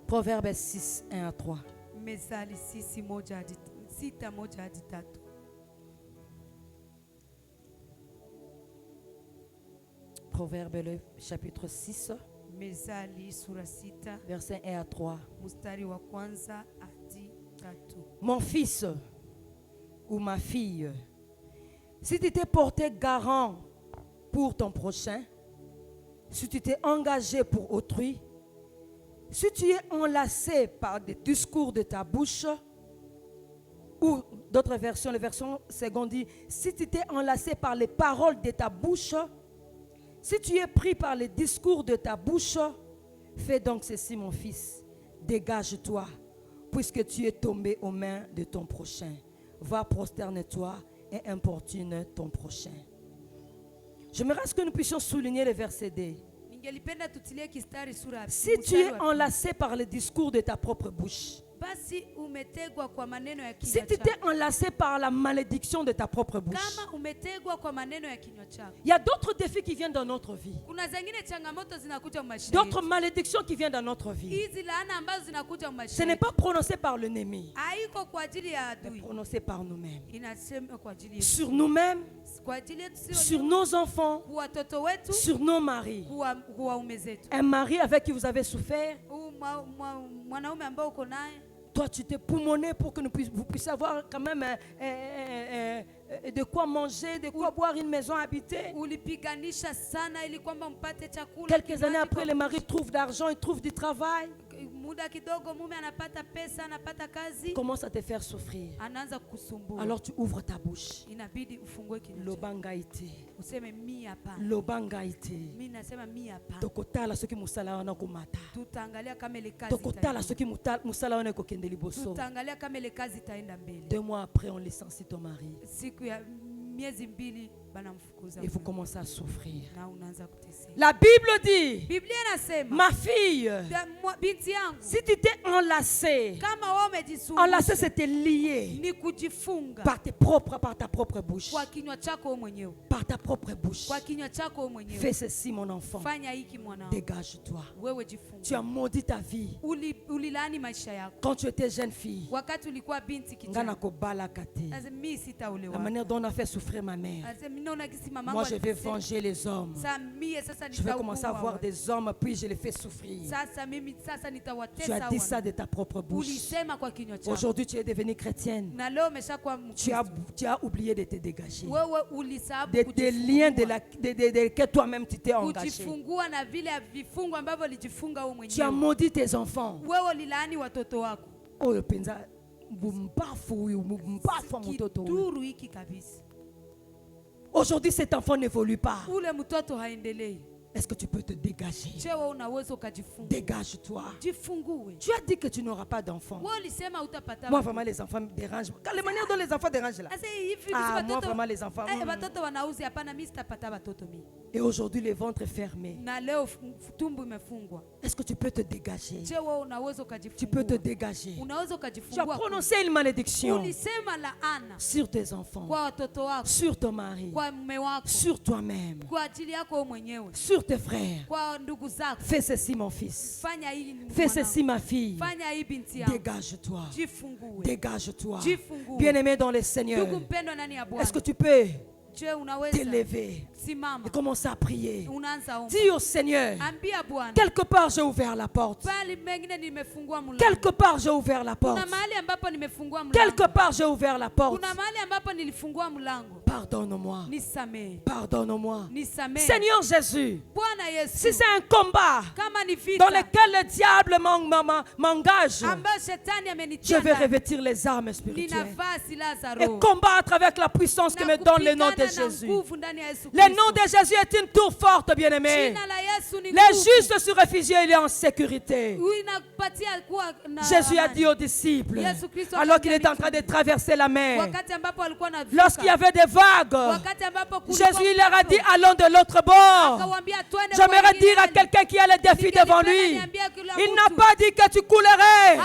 Speaker 2: Proverbes 6, 1 à 3.
Speaker 1: Mezali 6:1-3.
Speaker 2: Proverbes le chapitre 6.
Speaker 1: Mezali sura 6.
Speaker 2: Verset 1 à 3.
Speaker 1: Mustari wa kwanza hadi 3.
Speaker 2: Mon fils ou ma fille, si tu t'es porté garant pour ton prochain, si tu t'es engagé pour autrui, si tu es enlacé par des discours de ta bouche, ou d'autres versions, la version seconde dit, si tu t'es enlacé par les paroles de ta bouche, si tu es pris par les discours de ta bouche, fais donc ceci mon fils, dégage-toi, puisque tu es tombé aux mains de ton prochain. Va, prosterne-toi et importune ton prochain. J'aimerais que nous puissions souligner le verset D. Si tu es enlacé par le discours de ta propre bouche, si tu t'es enlacé par la malédiction de ta propre bouche, il y a d'autres défis qui viennent dans notre vie, d'autres malédictions qui viennent dans notre vie. Ce n'est pas prononcé par l'ennemi, mais prononcé par nous-mêmes, sur nous-mêmes, sur nos enfants, sur nos maris. Un mari avec qui vous avez souffert, toi tu t'es poumonné pour que vous puissiez avoir quand même de quoi manger, de quoi boire, une maison habitée. Quelques années après, le mari trouve d'argent, il trouve du travail. Commence à te faire souffrir. Alors tu ouvres ta bouche. Lobangaïté. Lobangaïté. Tokotala soki musala wana komata. Tokotala soki musala wana kokende liboso. 2 mois après, on licencie ton mari. Et vous commencez à souffrir. La Bible dit, ma fille, si tu t'es enlacé, enlacé c'était lié par ta propre bouche. Par ta propre bouche. Fais ceci mon enfant. Dégage-toi. Tu as maudit ta vie. Quand tu étais jeune fille, la manière dont on a fait souffrir ma mère. Moi je vais venger les hommes. Je vais commencer à voir des hommes, puis je les fais souffrir. Tu as dit ça de ta propre bouche. Aujourd'hui tu es devenue chrétienne. Tu as oublié de te dégager des liens que toi-même tu t'es engagé. Tu as maudit tes enfants. Oh le penza aujourd'hui cet enfant n'évolue pas. Est-ce que tu peux te dégager? Dégage-toi. Tu as dit que tu n'auras pas d'enfants. Moi, vraiment, les enfants me dérangent. La manière dont les enfants dérangent là. Moi, vraiment, les enfants. Et aujourd'hui, le ventre est fermé. Est-ce que tu peux te dégager? Tu peux te dégager. Tu as prononcé une malédiction sur tes enfants, sur ton mari, sur toi-même, sur tes frères. Fais ceci, mon fils. Fais ceci, ma fille. Dégage-toi. Dégage-toi. Bien-aimé dans le Seigneur, est-ce que tu peux t'élever et commencer à prier? Dis au Seigneur, quelque part j'ai ouvert la porte. Quelque part j'ai ouvert la porte. Quelque part j'ai ouvert la porte. Pardonne-moi. Pardonne-moi. Seigneur Jésus, si c'est un combat dans lequel le diable m'engage, je vais revêtir les armes spirituelles et combattre avec la puissance que me donne le nom de Jésus. Le nom de Jésus est une tour forte, bien-aimé. Les justes se réfugient, il est en sécurité. Jésus a dit aux disciples, alors qu'il était en train de traverser la mer, lorsqu'il y avait des vagues, Jésus leur a dit, allons de l'autre bord. J'aimerais dire à quelqu'un qui a le défi devant lui, il n'a pas dit que tu coulerais,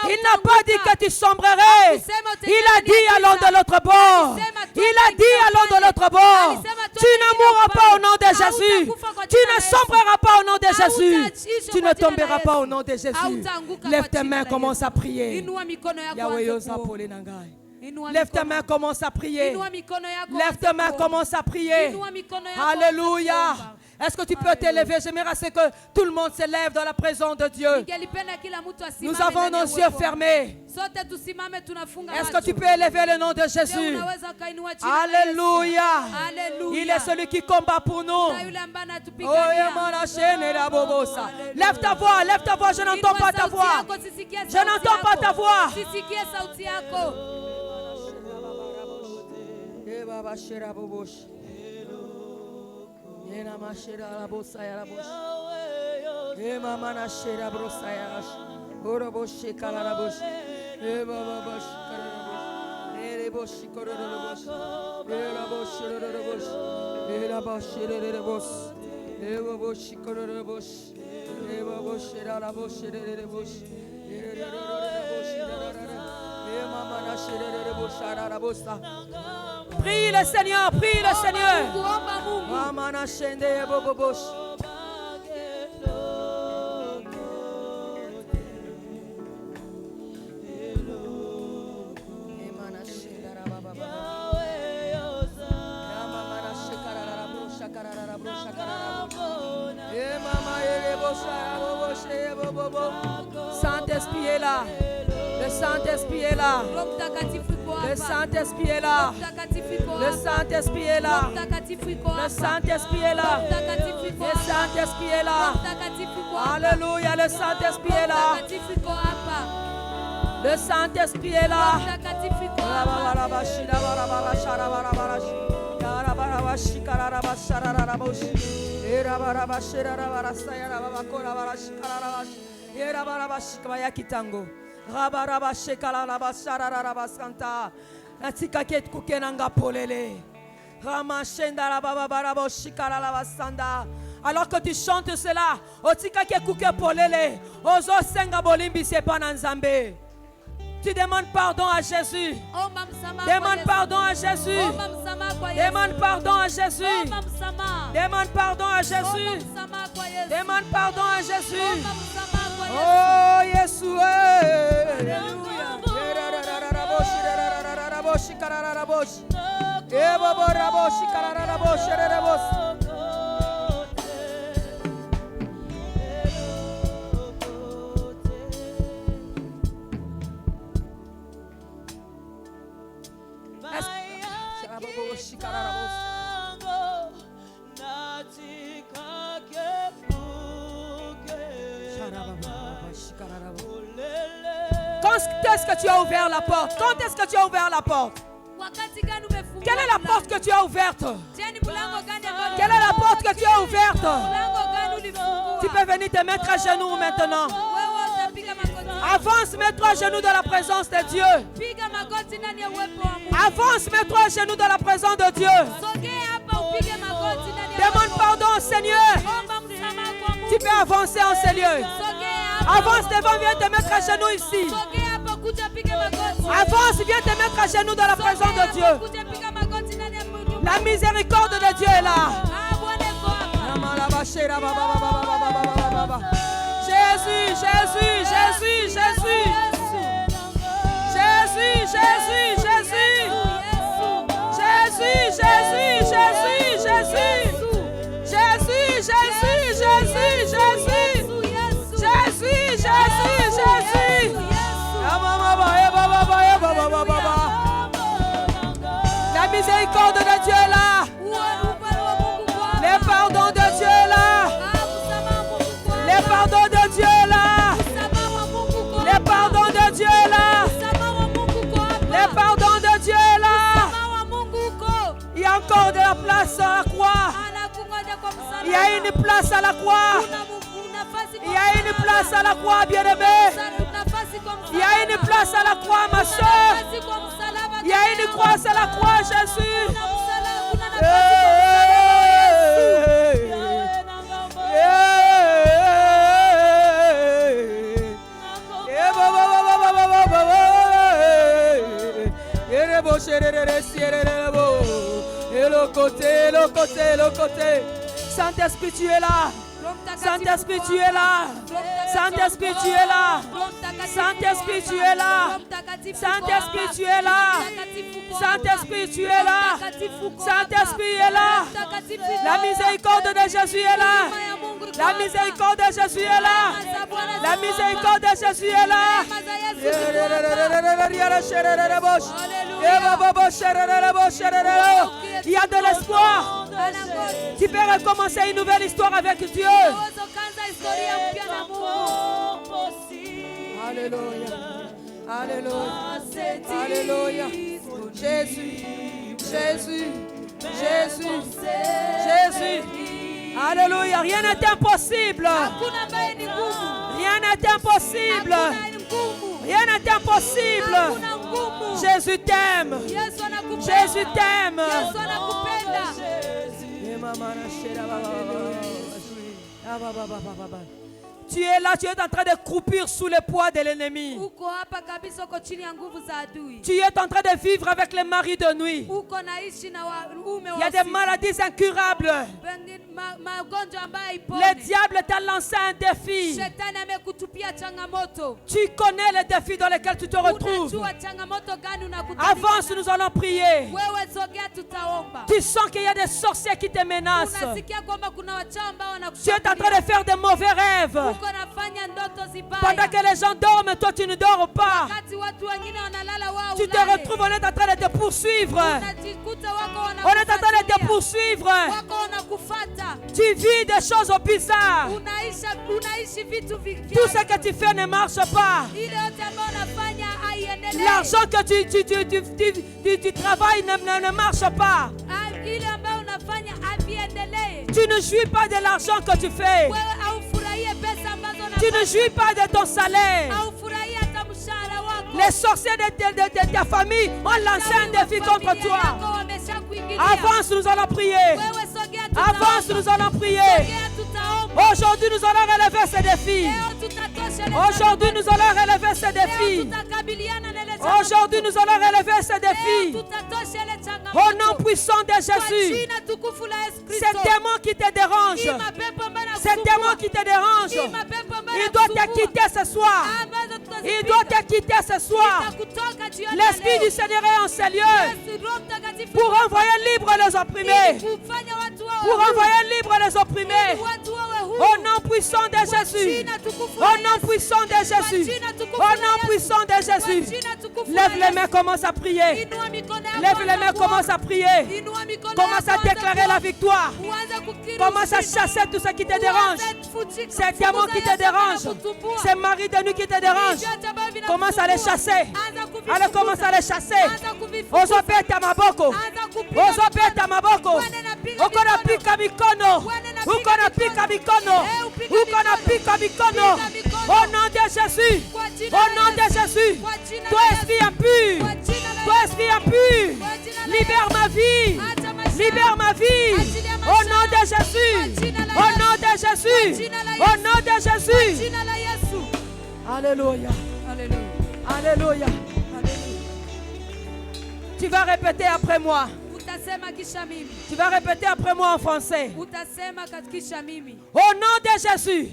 Speaker 2: il n'a pas dit que tu sombrerais, il a dit, allons de l'autre bord. Il a dit, allons de l'autre bord. Tu ne mourras pas au nom de Jésus. Tu ne sombreras pas au nom de Jésus. Tu ne tomberas pas au nom de Jésus. Lève tes mains, commence à prier. Lève tes mains, commence à prier. Lève tes mains, commence à prier. Alléluia. Est-ce que tu peux t'élever? J'aimerais que tout le monde s'élève dans la présence de Dieu. Nous avons nos yeux fermés. Est-ce que tu peux élever le nom de Jésus? Alléluia. Il est celui qui combat pour nous. Lève ta voix, je n'entends pas ta voix. Je n'entends pas ta voix. Ena mashera la bossa ya la bosh. Ema mana shera brosa ya lash. Ora boshi kala la bosh. Ema baba shikara la bosh. Ere boshi koro la bosh. Ela boshi la bosh. Ela boshi la bosh. Eva boshi koro la bosh. Eva boshi la bosh la bosh. Ere la boshi la. Ema mana shera la bosh la bossa. Prie le Seigneur, prie le Seigneur. Amana shende bobobosh. Emana shenda rababa. Yamana shekara rabusha karara rabusha karara. Emama elebosha raboshe bobobo. Saint-Esprit est là. Le Saint-Esprit est là. Le Saint-Esprit est là. Le Saint-Esprit est là. Le Saint-Esprit est là. Le Saint-Esprit est là. Alléluia, le Saint-Esprit est là. Le Saint-Esprit est là. Rabaraba shekala raba sarara raba santa. Atika ket kukenanga polele. Rama shenda raba barabo shikala raba sanda. Alors que tu chantes cela, otika ket kuke polele. Ozo senga bolimbi sepana nzambe. Tu demandes pardon à Jésus. Demande pardon à Jésus. Demande pardon à Jésus. Demande pardon à Jésus. Demande pardon à Jésus. Oh Jésus. Quand est-ce que tu as ouvert la porte? Quand est-ce que tu as ouvert la porte? Quelle est la porte que tu as ouverte? Quelle est la porte que tu as ouverte? Tu peux venir te mettre à genoux maintenant. Avance, mets-toi à genoux dans la présence de Dieu. Avance, mets-toi à genoux dans la présence de Dieu. Demande pardon au Seigneur. Tu peux avancer en Seigneur. Avance devant, viens te mettre à genoux ici. Avance, viens te mettre à genoux dans la présence de Dieu. La miséricorde de Dieu est là. Jésus, Jésus, Jésus, Jésus. Jésus, Jésus, Jésus. Jésus, Jésus, Jésus, Jésus. Jésus, Jésus, Jésus, Jésus. Jésus, Jésus, Jésus. La miséricorde de Dieu est là. Le pardon de Dieu est là. Le pardon de Dieu est là. Le pardon de Dieu est là. Le pardon de Dieu est là. Il y a encore de la place à la croix. Il y a une place à la croix. Il y a une place à la croix, bien-aimé. Il y a une place à la croix, ma soeur. Il y a une croix à la croix, Jésus. Le côté. Saint-Esprit, tu es là. Saint-Esprit, tu es là. Saint-Esprit, tu es là. Saint-Esprit, tu es là. Saint-Esprit, tu es là. Saint-Esprit, tu es là. Saint-Esprit est là. La miséricorde de Jésus est là. La miséricorde de Jésus est là. La miséricorde de Jésus est là. Il y a de l'espoir. Tu peux recommencer une nouvelle histoire avec Dieu. Alléluia. Alléluia. Alléluia. Jésus. Jésus. Jésus. Jésus. Alléluia. Rien n'est impossible. Rien n'est impossible. Rien n'est impossible. Jésus t'aime. Jésus t'aime. Tu es là, tu es en train de croupir sous le poids de l'ennemi. Tu es en train de vivre avec les maris de nuit. Il y a des maladies incurables. Le diable t'a lancé un défi. Tu connais les défis dans lesquels tu te retrouves. Avance, nous allons prier. Tu sens qu'il y a des sorciers qui te menacent. Tu es en train de faire des mauvais rêves. Pendant que les gens dorment, toi tu ne dors pas. Tu te retrouves, on est en train de te poursuivre. On est en train de te poursuivre. Tu vis des choses bizarres. Tout ce que tu fais ne marche pas. L'argent que tu travailles ne marche pas. Tu ne jouis pas de l'argent que tu fais. Tu ne jouis pas de ton salaire. Les sorciers de ta famille ont lancé un défi contre toi. Avance, nous allons prier. Avance, nous allons prier. Aujourd'hui, nous allons relever ce défi. Aujourd'hui, nous allons relever ce défi. Aujourd'hui, nous allons relever ce défi. Au nom puissant de Jésus. C'est démon qui te dérange. C'est démon qui te dérange. Il doit te quitter ce soir. Il doit te quitter ce soir. L'Esprit du Seigneur est en ces lieux pour envoyer libre les opprimés. Pour envoyer libre les opprimés. Au nom puissant de Jésus. Au nom puissant de Jésus. Au nom puissant de Jésus. Lève les mains, commence à prier. Lève les mains, commence à prier. Commence à déclarer la victoire. Commence à chasser tout ce qui te dérange. Ces démons qui te dérangent. Ces maris de nuit qui te dérangent. Commence à les chasser. Allez, commence à les chasser. Ozopeta maboko. Ozopeta maboko. Ukona pika mikono. Ukona pika mikono. Ukona pika mikono. Au nom de Jésus. Au nom de Jésus. Toi esprit impur. Toi esprit impur. Libère ma vie. Libère ma vie. Au nom de Jésus. Au nom de Jésus. Au nom de Jésus. Alléluia. Alléluia. Tu vas répéter après moi. Tu vas répéter après moi en français. Au nom de Jésus.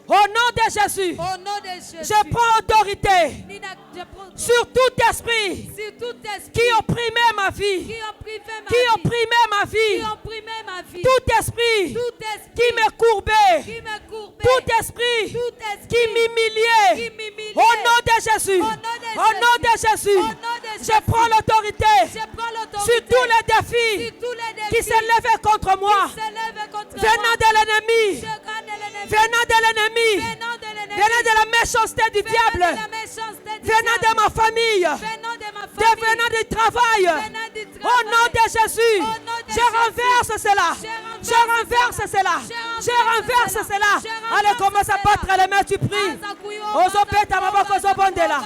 Speaker 2: Au nom de Jésus. Je prends autorité sur tout esprit qui opprimait ma vie. Qui opprimait ma vie. Tout esprit qui me courbait. Tout esprit qui m'humiliait. Au nom de Jésus. Au nom de Jésus. Je prends l'autorité sur tous les défis qui s'élevaient contre moi. Venant de l'ennemi. Venant de l'ennemi. Venant de la méchanceté du diable. Venant de ma famille. Venant du travail. Au nom de Jésus. Je renverse cela. Je renverse cela. Je renverse cela. Allez, commence à battre les mains, tu pries. Ozopeta maboko zobondela.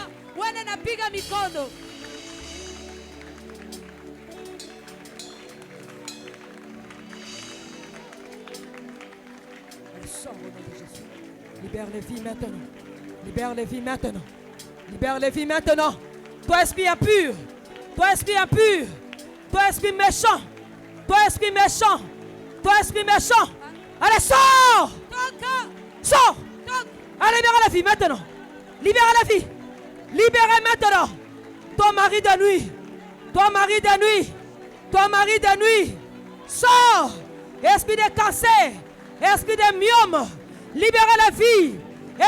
Speaker 2: Libère les vies maintenant. Libère les vies maintenant. Libère les vies maintenant. Toi esprit impur. Toi esprit impur. Toi esprit méchant. Toi esprit méchant. Toi esprit méchant. Allez, sors. Sors. Allez, libère la vie maintenant. Libère la vie. Libérez maintenant. Ton mari de nuit. Ton mari de nuit. Ton mari de nuit. Sors. Esprit de cancer. Esprit de myome. Libérez la vie.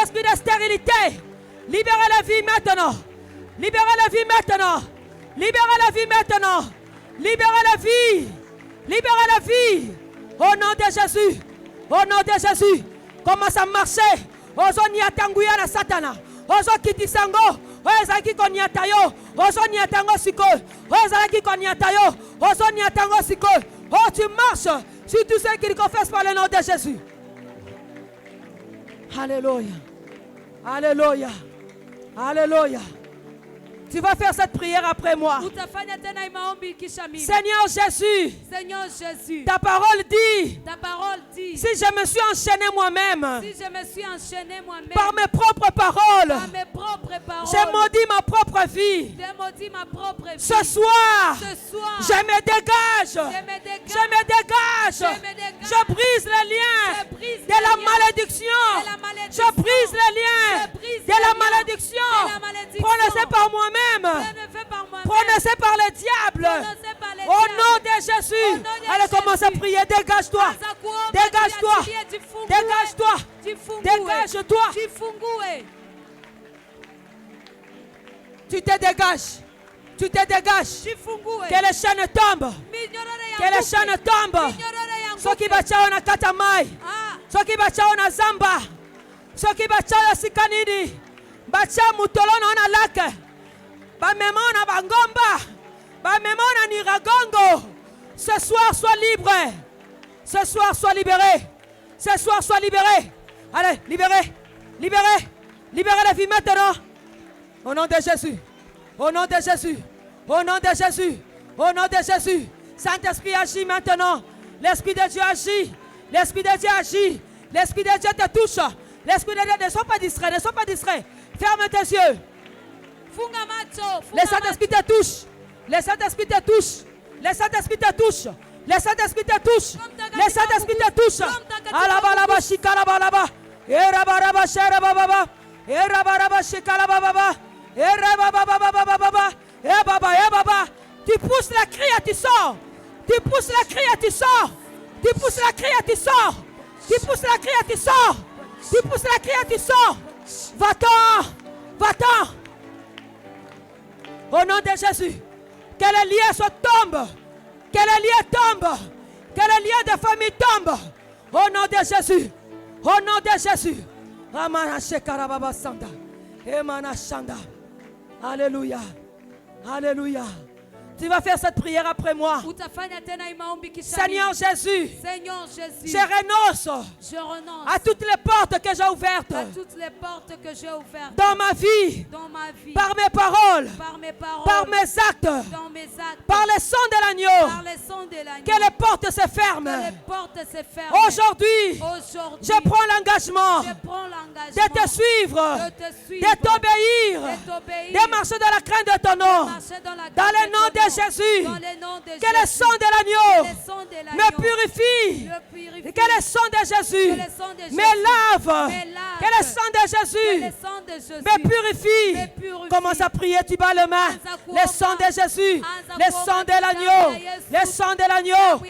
Speaker 2: Esprit de stérilité. Libérez la vie maintenant. Libérez la vie maintenant. Libérez la vie maintenant. Libérez la vie. Libérez la vie. Au nom de Jésus. Au nom de Jésus. Commence à marcher. Ozo niatanguya na satana. Ozo kitisango. Ozo kikonyatayo. Ozo niatango siko. Ozo kikonyatayo. Ozo niatango siko. Oh, tu marches sur tous ceux qui confessent par le nom de Jésus. Alléluia. Alléluia. Alléluia. Tu vas faire cette prière après moi. Seigneur Jésus, ta parole dit, si je me suis enchaîné moi-même, par mes propres paroles, j'ai maudit ma propre vie. Ce soir, je me dégage. Je me dégage. Je brise les liens de la malédiction. Je brise les liens de la malédiction prononcée par moi-même. Prononcé par le diable. Au nom de Jésus. Allez, commence à prier. Dégage-toi. Dégage-toi. Dégage-toi. Dégage-toi. Tu te dégages. Tu te dégages. Que les chaînes tombent. Que les chaînes tombent. Ceux qui battent na katamai. Ceux qui battent na zamba. Ceux qui battent sikanidi. Batcha mutolona na lake. Bamemona bangomba. Bamemona niragongo. Ce soir, sois libre. Ce soir, sois libéré. Ce soir, sois libéré. Allez, libérez. Libérez. Libérez la vie maintenant. Au nom de Jésus. Au nom de Jésus. Au nom de Jésus. Au nom de Jésus. Saint-Esprit agit maintenant. L'Esprit de Dieu agit. L'Esprit de Dieu agit. L'Esprit de Dieu te touche. L'Esprit de Dieu, ne sois pas distrait. Ne sois pas distrait. Ferme tes yeux. Le Saint-Esprit te touche. Le Saint-Esprit te touche. Le Saint-Esprit te touche. Le Saint-Esprit te touche. Le Saint-Esprit te touche. Alabalaba shikalabalaba. Erabaraba sherababa. Erabaraba shikalababa. Erabababababa. Ebaba. Tu pousses la cri et tu sors. Tu pousses la cri et tu sors. Tu pousses la cri et tu sors. Tu pousses la cri et tu sors. Tu pousses la cri et tu sors. Va-t'en. Va-t'en. Au nom de Jésus, que les liens se tombent. Que les liens tombent. Que les liens de famille tombent. Au nom de Jésus. Au nom de Jésus. Alléluia. Alléluia. Tu vas faire cette prière après moi. Seigneur Jésus, je renonce à toutes les portes que j'ai ouvertes dans ma vie, par mes paroles, par mes actes, par le sang de l'agneau, que les portes se ferment. Aujourd'hui, je prends l'engagement de te suivre, de t'obéir, de marcher dans la crainte de ton nom. Dans le nom de Jésus, que le sang de l'agneau me purifie, que le sang de Jésus me lave, que le sang de Jésus me purifie. Commence à prier, tu bats les mains. Le sang de Jésus, le sang de l'agneau, le sang de l'agneau.